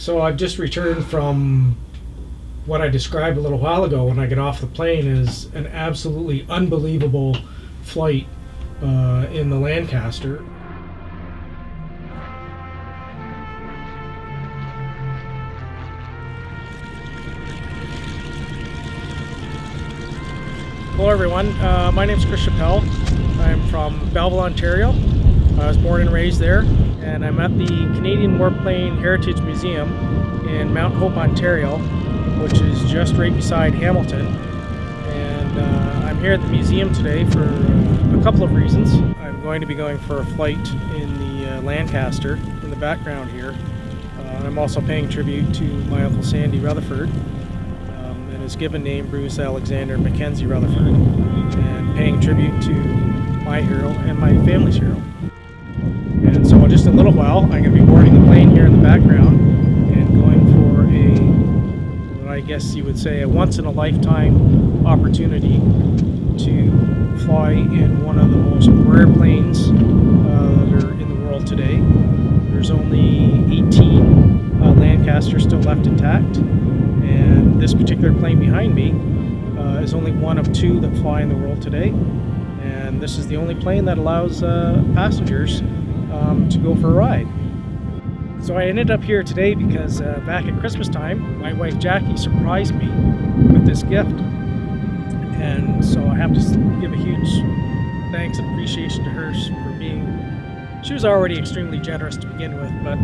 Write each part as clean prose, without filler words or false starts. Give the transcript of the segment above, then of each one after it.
So I've just returned from what I described a little while ago when I got off the plane as an absolutely unbelievable flight in the Lancaster. Hello everyone, my name is Chapelle. I'm from Belleville, Ontario. I was born and raised there, and I'm at the Canadian Warplane Heritage Museum in Mount Hope, Ontario, which is just right beside Hamilton. And I'm here at the museum today for a couple of reasons. I'm going to be going for a flight in the Lancaster in the background here. I'm also paying tribute to my Uncle Sandy Rutherford, and his given name Bruce Alexander MacKenzie Rutherford, and paying tribute to my hero and my family's hero. And so in just a little while, I'm going to be boarding the plane here in the background and going for what I guess you would say a once-in-a-lifetime opportunity to fly in one of the most rare planes that are in the world today. There's only 18 Lancasters still left intact, and this particular plane behind me is only one of two that fly in the world today. And this is the only plane that allows passengers to go for a ride. So I ended up here today because back at Christmas time, my wife Jackie surprised me with this gift. And so I have to give a huge thanks and appreciation to her for she was already extremely generous to begin with, but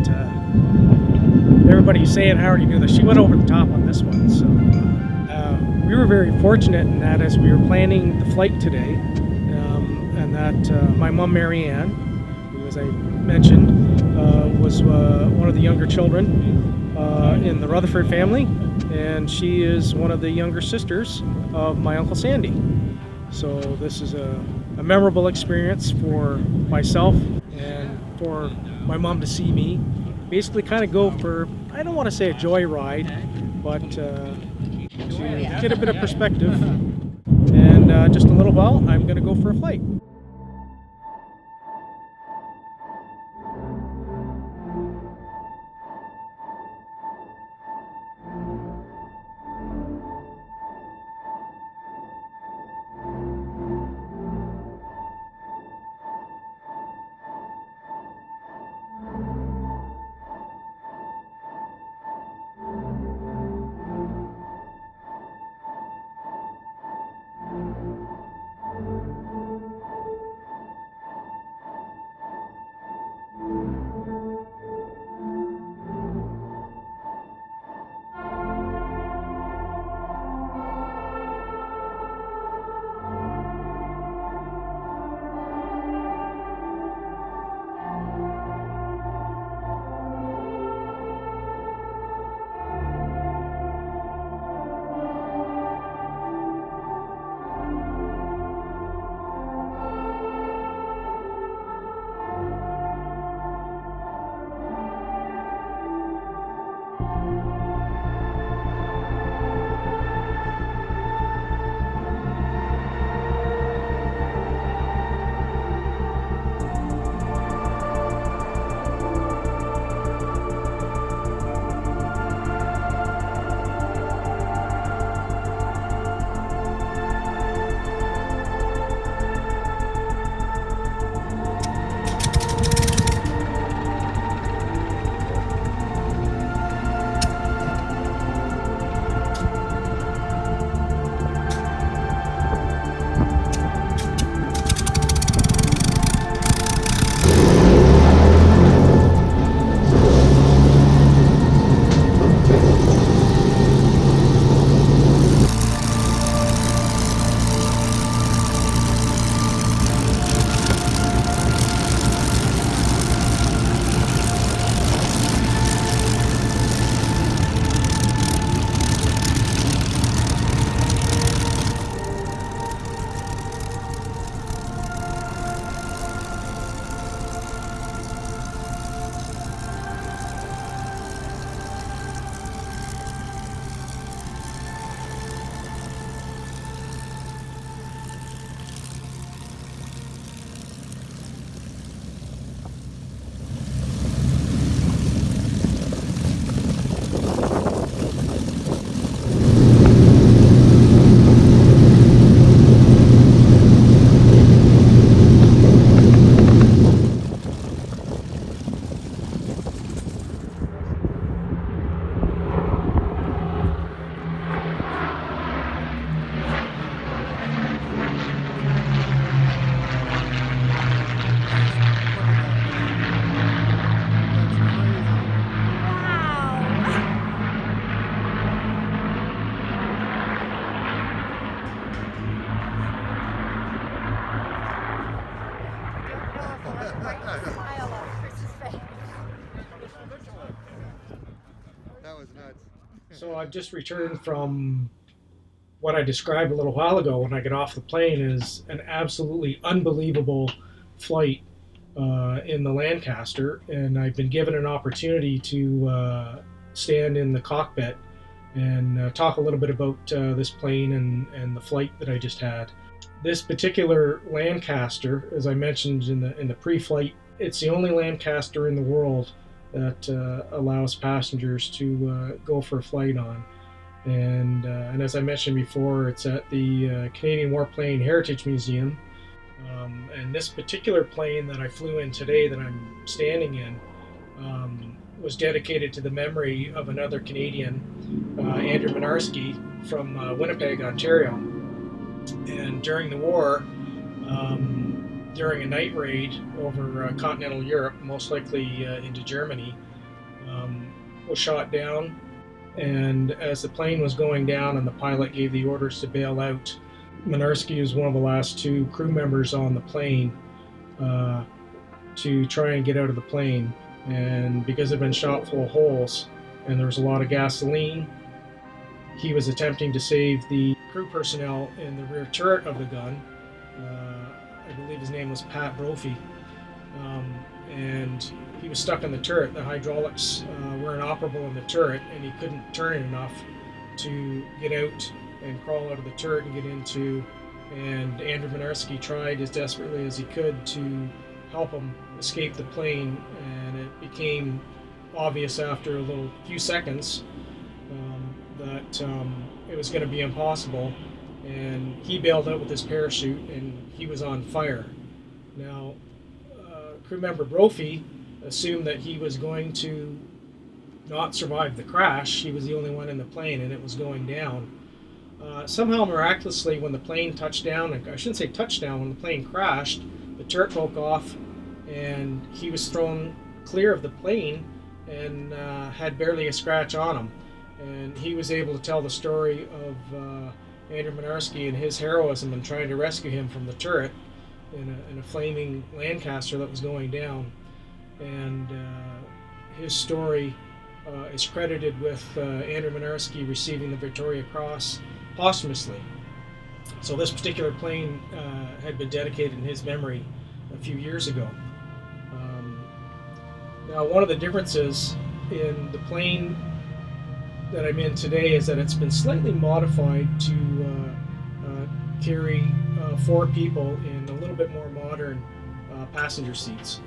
everybody's saying, how are you doing this? She went over the top on this one. So we were very fortunate in that as we were planning the flight today, and that my mom Mary Ann, who, as I mentioned, was one of the younger children in the Rutherford family, and she is one of the younger sisters of my Uncle Sandy. So this is a memorable experience for myself and for my mom to see me basically kind of go for, I don't want to say a joyride, but to get a bit of perspective. And just a little while, I'm going to go for a flight. That was nuts. So I've just returned from what I described a little while ago when I got off the plane is an absolutely unbelievable flight in the Lancaster, and I've been given an opportunity to stand in the cockpit and talk a little bit about this plane and the flight that I just had. This particular Lancaster, as I mentioned in the pre-flight, it's the only Lancaster in the world that allows passengers to go for a flight on. And as I mentioned before, it's at the Canadian Warplane Heritage Museum. And this particular plane that I flew in today, that I'm standing in, was dedicated to the memory of another Canadian, Andrew Minarski from Winnipeg, Ontario. And during the war, during a night raid over continental Europe, most likely into Germany, was shot down. And as the plane was going down and the pilot gave the orders to bail out, Minarski was one of the last two crew members on the plane uh, to try and get out of the plane. And because it had been shot full of holes and there was a lot of gasoline, he was attempting to save the crew personnel in the rear turret of the gun. I believe his name was Pat Brophy. And he was stuck in the turret. The hydraulics were inoperable in the turret, and he couldn't turn it enough to get out and crawl out of the turret and get into. And Andrew Minarski tried as desperately as he could to help him escape the plane, and it became obvious after a few seconds that it was going to be impossible. And he bailed out with his parachute, and he was on fire. Now, crew member Brophy assumed that he was going to not survive the crash. He was the only one in the plane, and it was going down. Somehow, miraculously, when the plane touched down, I shouldn't say touchdown, when the plane crashed, the turret broke off, and he was thrown clear of the plane and had barely a scratch on him. And he was able to tell the story of Andrew Minarski and his heroism in trying to rescue him from the turret in a flaming Lancaster that was going down. And his story is credited with Andrew Minarski receiving the Victoria Cross posthumously. So this particular plane had been dedicated in his memory a few years ago. Now, one of the differences in the plane that I'm in today is that it's been slightly modified to carry 4 people in a little bit more modern passenger seats.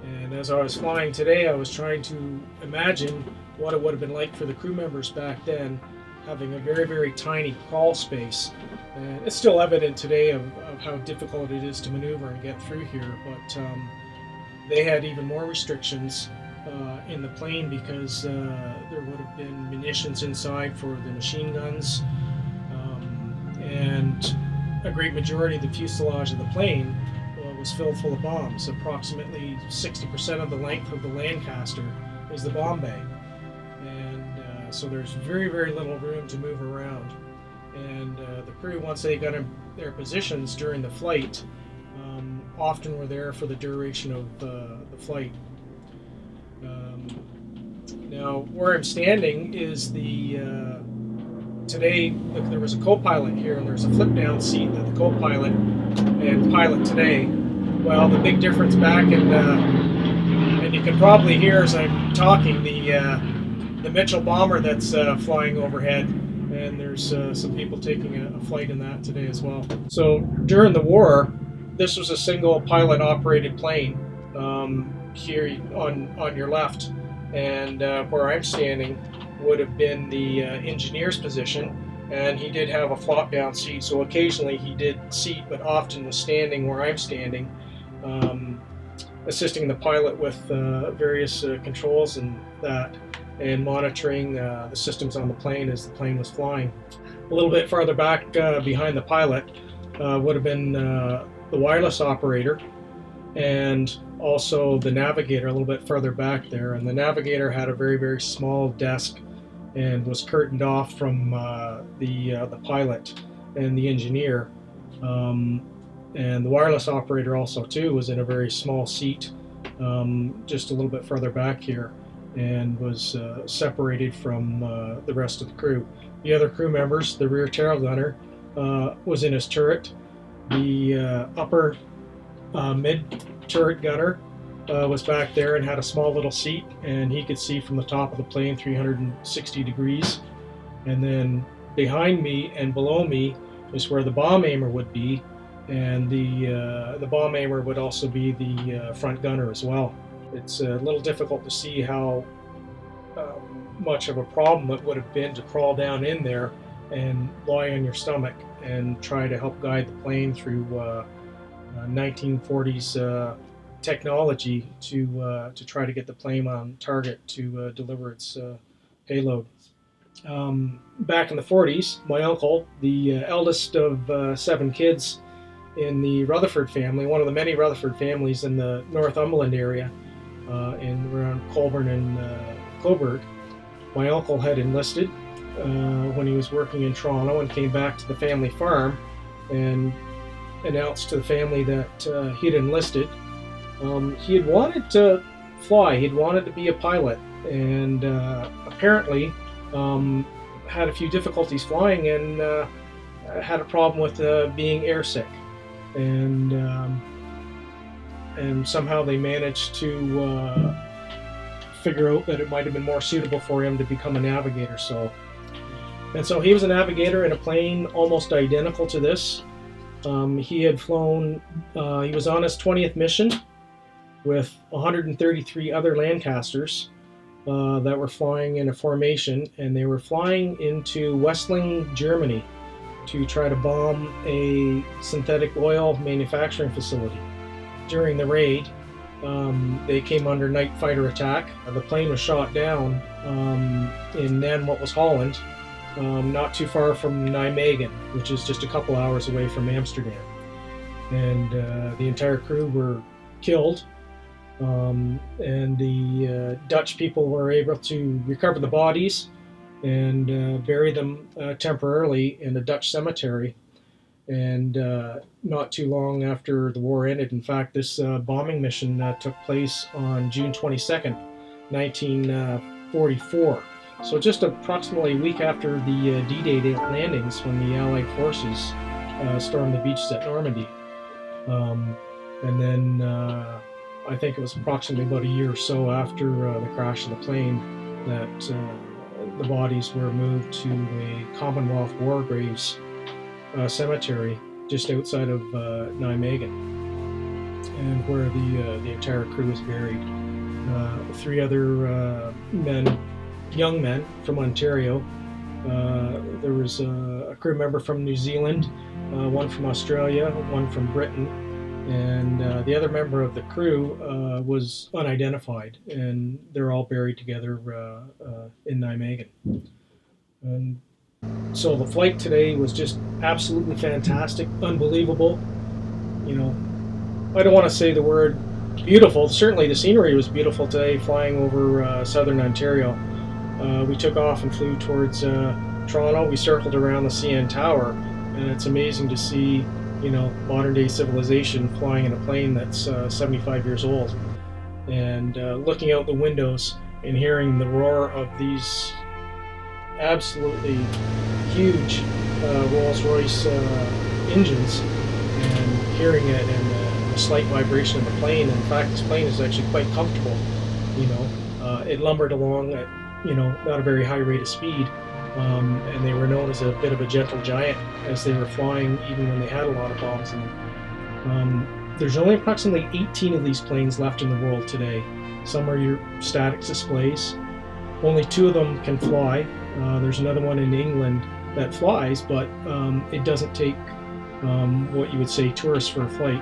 And as I was flying today, I was trying to imagine what it would have been like for the crew members back then, having a very, very tiny crawl space. And it's still evident today of how difficult it is to maneuver and get through here, but they had even more restrictions in the plane because there would have been munitions inside for the machine guns, and a great majority of the fuselage of the plane was filled full of bombs. Approximately 60% of the length of the Lancaster is the bomb bay, and so there's very, very little room to move around. And the crew, once they got in their positions during the flight, often were there for the duration of the flight. Now, where I'm standing is today, look, there was a co-pilot here, and there's a flip-down seat that the co-pilot and pilot today. Well, the big difference back, and you can probably hear as I'm talking, the Mitchell bomber that's flying overhead, and there's some people taking a flight in that today as well. So during the war, this was a single pilot-operated plane here on your left, and where I'm standing would have been the engineer's position, and he did have a flop-down seat, so occasionally he did seat, but often was standing where I'm standing, assisting the pilot with various controls and that, and monitoring the systems on the plane as the plane was flying. A little bit farther back behind the pilot would have been the wireless operator, and also the navigator a little bit further back there. And the navigator had a very, very small desk and was curtained off from the pilot and the engineer. And the wireless operator also too was in a very small seat, just a little bit further back here. and was separated from the rest of the crew. The other crew members, the rear tail gunner, was in his turret. The upper mid turret gunner was back there and had a small little seat, and he could see from the top of the plane 360 degrees. And then behind me and below me is where the bomb aimer would be, and the bomb aimer would also be the front gunner as well. It's a little difficult to see how much of a problem it would have been to crawl down in there and lie on your stomach and try to help guide the plane through 1940s technology to try to get the plane on target to deliver its payload. Back in the 40s, my uncle, the eldest of 7 kids in the Rutherford family, one of the many Rutherford families in the Northumberland area, in around Colborne and Coburg, my uncle had enlisted when he was working in Toronto and came back to the family farm and announced to the family that he'd enlisted. He had wanted to fly, he'd wanted to be a pilot, and apparently had a few difficulties flying and had a problem with being airsick. And somehow they managed to figure out that it might have been more suitable for him to become a navigator. So he was a navigator in a plane almost identical to this. He had flown, he was on his 20th mission with 133 other Lancasters that were flying in a formation, and they were flying into Wessling, Germany to try to bomb a synthetic oil manufacturing facility. During the raid, they came under night fighter attack. The plane was shot down in then what was Holland, not too far from Nijmegen, which is just a couple hours away from Amsterdam. And the entire crew were killed. And the Dutch people were able to recover the bodies and bury them temporarily in a Dutch cemetery. And not too long after the war ended, in fact, this bombing mission took place on June 22nd, 1944. So just approximately a week after the D-Day landings, when the Allied forces stormed the beaches at Normandy. And then I think it was approximately about a year or so after the crash of the plane that the bodies were moved to a Commonwealth War Graves cemetery just outside of Nijmegen, and where the entire crew was buried. 3 other young men from Ontario. There was a crew member from New Zealand, one from Australia, one from Britain, and the other member of the crew was unidentified, and they're all buried together in Nijmegen. And so the flight today was just absolutely fantastic, unbelievable. You know, I don't want to say the word beautiful. Certainly the scenery was beautiful today, flying over southern Ontario. We took off and flew towards Toronto. We circled around the CN Tower, and it's amazing to see, you know, modern day civilization flying in a plane that's 75 years old. And looking out the windows and hearing the roar of these absolutely huge Rolls-Royce engines, and hearing it and the slight vibration of the plane. In fact, this plane is actually quite comfortable. You know, it lumbered along at, you know, not a very high rate of speed, and they were known as a bit of a gentle giant as they were flying, even when they had a lot of bombs in them. There's only approximately 18 of these planes left in the world today. Some are your static displays. Only 2 of them can fly. There's another one in England that flies, but it doesn't take what you would say tourists for a flight.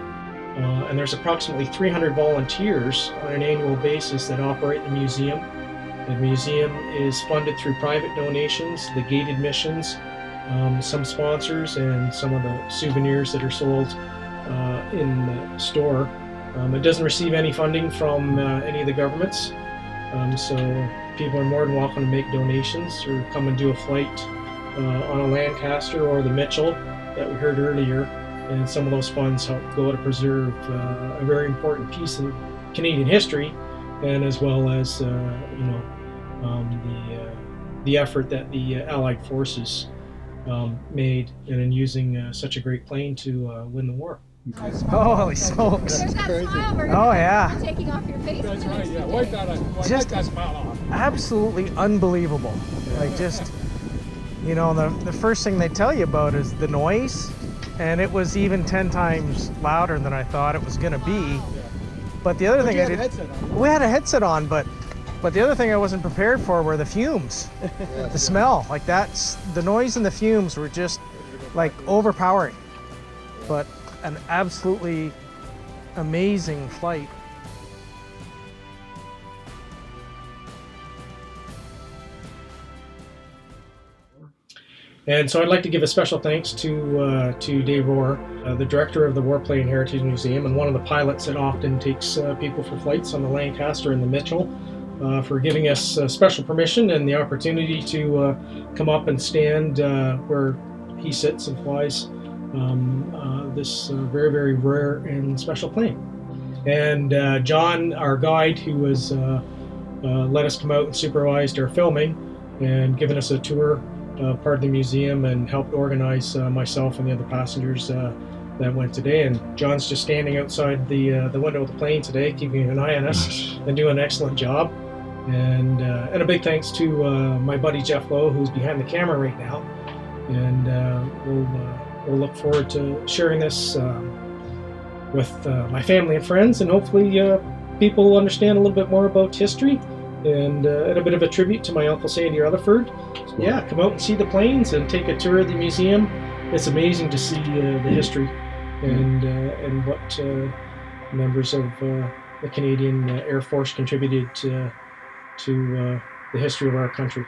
And there's approximately 300 volunteers on an annual basis that operate the museum. The museum is funded through private donations, the gate admissions, some sponsors, and some of the souvenirs that are sold in the store. It doesn't receive any funding from any of the governments, so people are more than welcome to make donations or come and do a flight on a Lancaster or the Mitchell that we heard earlier, and some of those funds help go to preserve a very important piece of Canadian history, and as well as the effort that the Allied forces made in using such a great plane to win the war. Holy smokes! There's that smile we're Oh yeah, taking off your face. That's right, yeah. Wipe that smile off. absolutely unbelievable. Like just, the first thing they tell you about is the noise, and it was even 10 times louder than I thought it was gonna be. But the other thing I did, we had a headset on, but the other thing I wasn't prepared for were the fumes, the smell. Like the noise and the fumes were just like overpowering. But an absolutely amazing flight. And so I'd like to give a special thanks to Dave Rohr, the director of the Warplane Heritage Museum and one of the pilots that often takes people for flights on the Lancaster and the Mitchell, for giving us special permission and the opportunity to come up and stand where he sits and flies this very, very rare and special plane. And John, our guide, who has let us come out and supervised our filming and given us a tour part of the museum and helped organize myself and the other passengers that went today. And John's just standing outside the window of the plane today, keeping an eye on us and doing an excellent job. And a big thanks to my buddy Jeff Lowe, who's behind the camera right now. And we'll look forward to sharing this with my family and friends, and hopefully people will understand a little bit more about history and a bit of a tribute to my Uncle Sandy Rutherford. Yeah, come out and see the planes and take a tour of the museum. It's amazing to see the history and what members of the Canadian Air Force contributed to the history of our country.